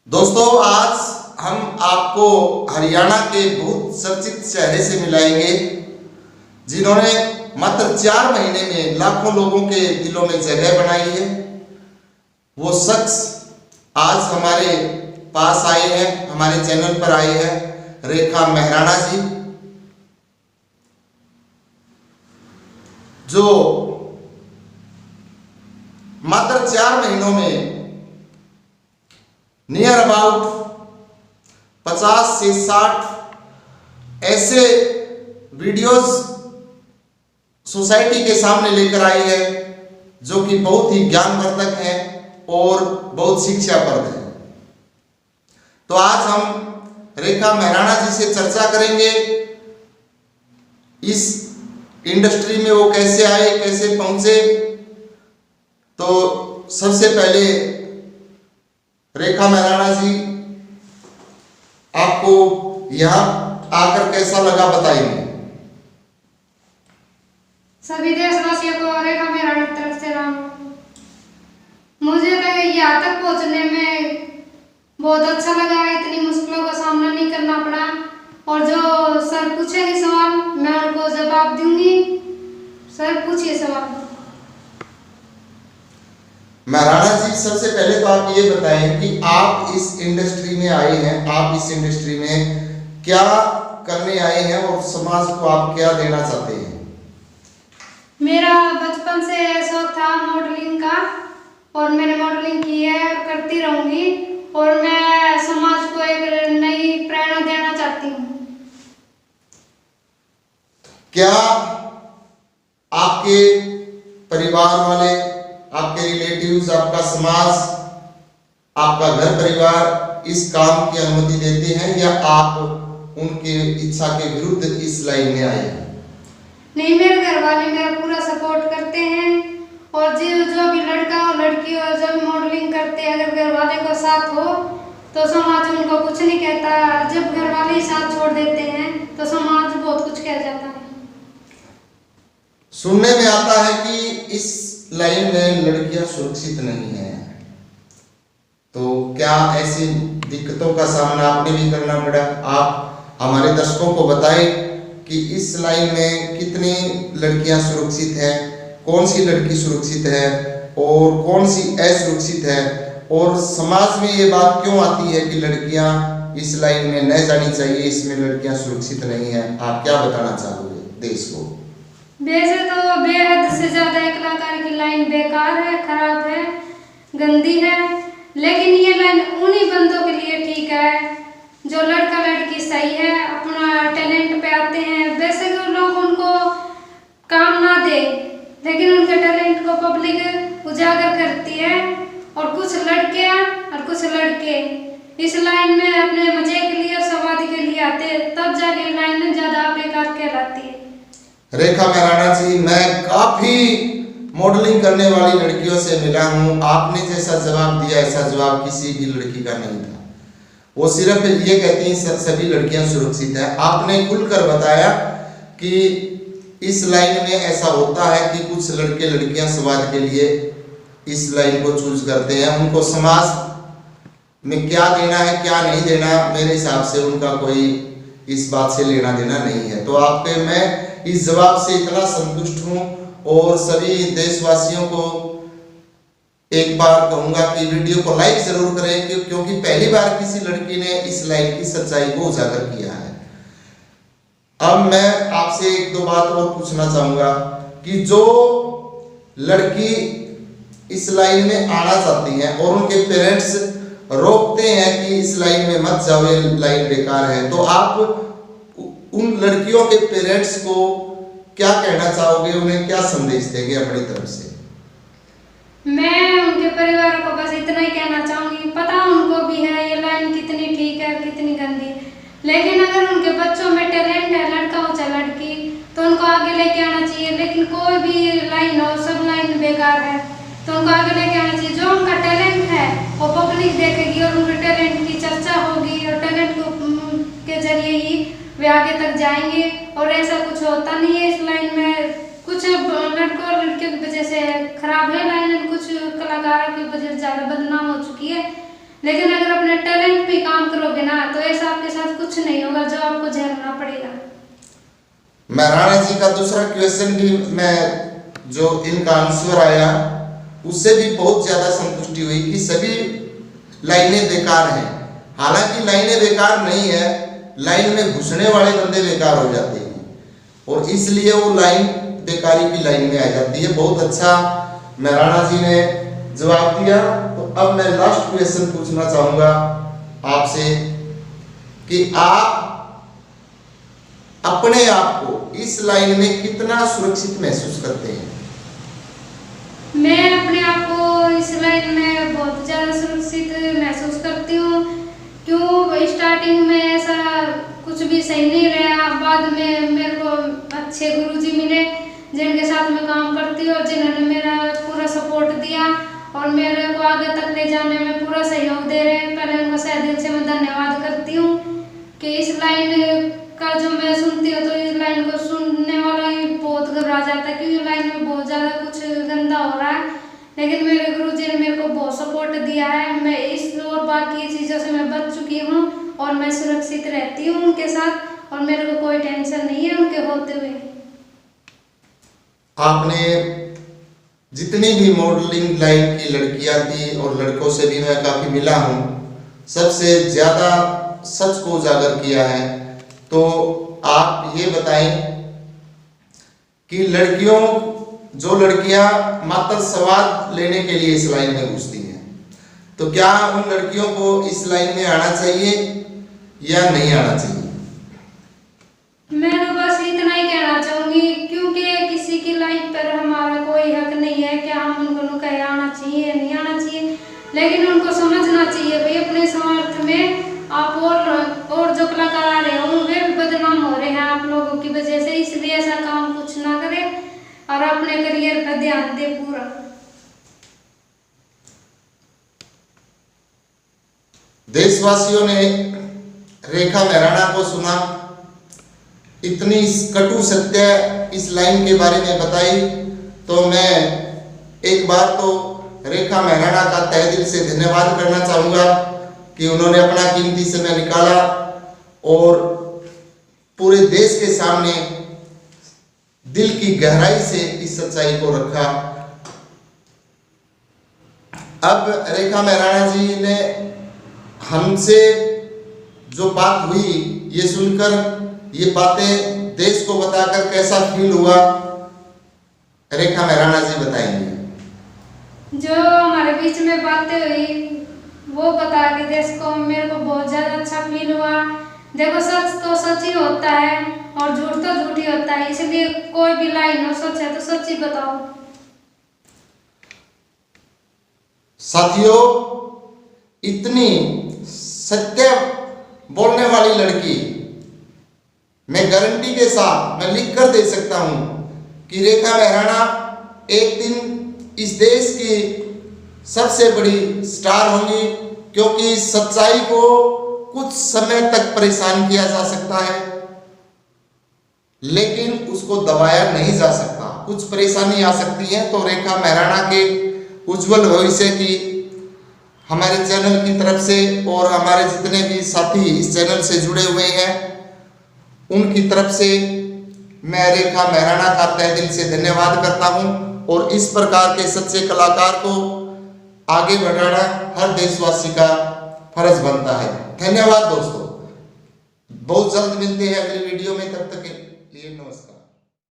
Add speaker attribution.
Speaker 1: दोस्तों, आज हम आपको हरियाणा के बहुत चर्चित चेहरे से मिलाएंगे जिन्होंने मात्र 4 महीने में लाखों लोगों के दिलों में जगह बनाई है। वो शख्स आज हमारे पास आए हैं, हमारे चैनल पर आए हैं, रेखा मेहराणा जी, जो मात्र 4 महीनों में नियर अबाउट 50 से 60 ऐसे वीडियोस सोसाइटी के सामने लेकर आई है जो कि बहुत ही ज्ञानवर्धक हैं और बहुत शिक्षाप्रद हैं। तो आज हम रेखा मेहराणा जी से चर्चा करेंगे इस इंडस्ट्री में वो कैसे आए, कैसे पहुंचे। तो सबसे पहले रेखा मेहराणा जी, आपको यहाँ आकर कैसा लगा बताइए।
Speaker 2: सभी देशवासियों को रेखा मेहराणा की तरफ से राम। मुझे तो यहाँ तक पहुँचने में बहुत अच्छा लगा, इतनी मुश्किलों का सामना नहीं करना पड़ा और जो सर पूछेंगे सवाल मैं उनको जवाब दूंगी। सर पूछिए सवाल।
Speaker 1: मेहराणा जी, सबसे पहले तो आप ये बताएं कि आप इस इंडस्ट्री में आए हैं, आप इस इंडस्ट्री में क्या करने आए हैं और समाज को आप क्या देना चाहते हैं।
Speaker 2: मेरा बचपन से शौक था मॉडलिंग का और मैंने मॉडलिंग की है, करती रहूंगी और मैं समाज को एक नई प्रेरणा देना चाहती हूँ।
Speaker 1: क्या आपके परिवार वाले, आपके रिलेटिव्स, आपका समाज, आपका घर परिवार इस काम की अनुमति देते हैं या आप उनके इच्छा के विरुद्ध इस लाइन में आए हैं।
Speaker 2: नहीं, मेरे घर वाले मेरा पूरा सपोर्ट करते हैं और जो भी लड़का और लड़की हो जो भी मॉडलिंग करते हैं, अगर घर वाले को साथ हो तो समाज उनको कुछ नहीं कहता। जब घर वाले ही साथ छोड़ देते हैं तो समाज बहुत कुछ कह जाता है।
Speaker 1: सुनने में आता है कि इस लाइन में लड़कियां सुरक्षित नहीं है, तो क्या ऐसी दिक्कतों का सामना आपने भी करना पड़ा। आप हमारे दर्शकों को बताएं कि इस लाइन में कितनी लड़कियां सुरक्षित हैं, कौन सी लड़की सुरक्षित है और कौन सी असुरक्षित है, और समाज में ये बात क्यों आती है कि लड़कियां इस लाइन में न जानी चाहिए, इसमें लड़कियां सुरक्षित नहीं है। आप क्या बताना चाहोगे देश को।
Speaker 2: वैसे तो बेहद से ज्यादा कलाकार की लाइन बेकार है, खराब है, गंदी है, लेकिन ये लाइन उन्हीं बंदों के लिए ठीक है जो लड़का लड़की सही है, अपना टैलेंट पे आते हैं। वैसे कि लोग उनको काम ना दे लेकिन उनके टैलेंट को पब्लिक उजागर करती है और कुछ लड़कियां और कुछ लड़के इस लाइन में अपने मजे के लिए और समाधि के लिए आते, तब जाके लाइन ज्यादा बेकार कहलाती है।
Speaker 1: रेखा मेहराणा जी, मैं काफी मॉडलिंग करने वाली लड़कियों से मिला हूँ, आपने जैसा जवाब दिया ऐसा जवाब किसी भी लड़की का नहीं था। वो सिर्फ ये कहती हैं सभी लड़कियां सुरक्षित हैं। आपने खुलकर बताया कि इस लाइन में ऐसा होता है कि कुछ लड़के लड़कियां समाज के लिए इस लाइन को चूज करते हैं। उनको समाज में क्या देना है क्या नहीं देना, मेरे हिसाब से उनका कोई इस बात से लेना देना नहीं है। तो आप पे मैं इस जवाब से इतना संतुष्ट हूँ और सभी देशवासियों को एक बार कहूंगा कि वीडियो को लाइक जरूर करें क्योंकि पहली बार किसी लड़की ने इस लाइन की सच्चाई को उजागर किया है। अब मैं आपसे एक दो बात और पूछना चाहूंगा कि जो लड़की इस लाइन में आना चाहती हैं और उनके पेरेंट्स रोकते हैं कि इस लाइन में मत जाओ, ये लाइन बेकार है, तो आप उन लड़कियों के पेरेंट्स को क्या कहना चाहोगे, उन्हें क्या संदेश देंगे अपनी तरफ से।
Speaker 2: मैं उनके परिवार को बस इतना ही कहना चाहूंगी, पता उनको भी है ये लाइन कितनी ठीक है कितनी गंदी, लेकिन अगर उनके बच्चों में टैलेंट है, लड़का हो चाहे लड़की, तो उनको आगे लेके आना चाहिए। लेकिन कोई भी लाइन हो, सब लाइन बेकार है, तो उनको आगे लेके आना चाहिए। जो उनका टैलेंट है वो पब्लिक देखेगी और उनके टैलेंट की चर्चा होगी और टैलेंट के जरिए ही वे आगे तक जाएंगे। और ऐसा कुछ होता नहीं है इस लाइन में, कुछ लड़कों और लड़कियों की वजह से खराब है लाइन, कुछ कलाकारों की वजह से ज़्यादा बदनाम हो चुकी है। लेकिन अगर अपने टैलेंट पे काम करोगे ना तो ऐसा आपके साथ कुछ नहीं होगा जो आपको झेलना पड़ेगा।
Speaker 1: महाराणा जी का दूसरा क्वेश्चन भी मैं जो इनका आंसर आया उससे भी बहुत ज्यादा संतुष्टि हुई कि सभी लाइनें बेकार हैं। हालांकि लाइनें बेकार नहीं है, लाइन में घुसने वाले बंदे बेकार हो जाते हैं और इसलिए वो लाइन बेकारी की लाइन में आ जाती है। बहुत अच्छा महाराणा जी ने जवाब दिया। तो अब मैं लास्ट क्वेश्चन पूछना चाहूंगा आपसे कि आप अपने आप को इस लाइन में कितना सुरक्षित महसूस करते हैं?
Speaker 2: मैं अपने आप को इस लाइन में बहुत ज़्यादा सुरक्षित महसूस करती हूँ। क्यों, स्टार्टिंग में ऐसा कुछ भी सही नहीं रहा, बाद में मेरे को अच्छे गुरुजी मिले जिनके साथ मैं काम करती हूँ और जिन्होंने मेरा पूरा सपोर्ट दिया और मेरे को आगे तक ले जाने में पूरा सहयोग दे रहे हैं। पहले उनको सह दिल से मैं धन्यवाद करती हूँ कि इस लाइन का जो मैं सुनती हूँ तो इस लाइन को सुनने वाला ही बहुत घबरा जाता है क्योंकि लाइन में बहुत ज़्यादा कुछ गंदा हो रहा है, लेकिन मेरे गुरुजी ने मेरे को बहुत सपोर्ट दिया है। मैं इस और बाकी चीज़ों से मैं बच चुकी हूँ और मैं सुरक्षित रहती हूँ उनके साथ और मेरे को कोई टेंशन नहीं है उनके होते हुए।
Speaker 1: आपने जितनी भी मॉडलिंग लाइन की लड़कियां थी और लड़कों से भी मैं काफी मिला हूँ, सबसे ज्यादा सच को उजागर किया है। तो आप ये बताएं कि जो लड़कियां मात्र स्वाद लेने के लिए इस लाइन में घुसती हैं, तो क्या उन लड़कियों को इस लाइन में आना चाहिए या नहीं आना चाहिए?
Speaker 2: मैं तो बस इतना ही कहना चाहूंगी क्योंकि किसी की लाइफ पर हमारा कोई हक नहीं है कि हम उनको कहे आना चाहिए नहीं आना चाहिए, लेकिन उनको समझना चाहिए भाई अपने समर्थ में आप और जो कलाकार आ रहे हो वे बदनाम हो रहे हैं आप लोगों की वजह से, इसलिए ऐसा काम कुछ ना करें और अपने करियर पर ध्यान दे पूरा।
Speaker 1: देशवासियों ने रेखा महाराणा को सुना, इतनी कटु सत्य इस लाइन के बारे में बताई, तो मैं एक बार तो रेखा महाराणा का तहे दिल से धन्यवाद करना चाहूंगा कि उन्होंने अपना कीमती समय निकाला और पूरे देश के सामने दिल की गहराई से इस सच्चाई को रखा। अब रेखा महाराणा जी ने हमसे जो बात हुई ये सुनकर, ये बातें देश को बताकर कैसा फील हुआ, रेखा महाराणा जी बताएंगे।
Speaker 2: जो हमारे बीच में बातें हुई वो बता के देश को मेरे को बहुत ज़्यादा अच्छा फील हुआ। देखो सच तो सच ही होता है और झूठ तो झूठ ही होता है, इसलिए कोई भी लाइन हो सच है तो सच ही बताओ।
Speaker 1: साथियों, इतनी सत्य बोलने वाली लड़की मैं गारंटी के साथ मैं लिख कर दे सकता हूं कि रेखा महाराणा एक दिन इस देश की सबसे बड़ी स्टार होंगी, क्योंकि सच्चाई को कुछ समय तक परेशान किया जा सकता है लेकिन उसको दबाया नहीं जा सकता। कुछ परेशानी आ सकती है, तो रेखा महाराणा के उज्जवल भविष्य की हमारे चैनल की तरफ से और हमारे जितने भी साथी इस चैनल से जुड़े हुए हैं उनकी तरफ से मैं रेखा महाराणा का तहे दिल से धन्यवाद करता हूं और इस प्रकार के सच्चे कलाकार को आगे बढ़ाना हर देशवासी का फर्ज बनता है। धन्यवाद दोस्तों, बहुत जल्द मिलते हैं अगली वीडियो में, तब तक के लिए नमस्कार।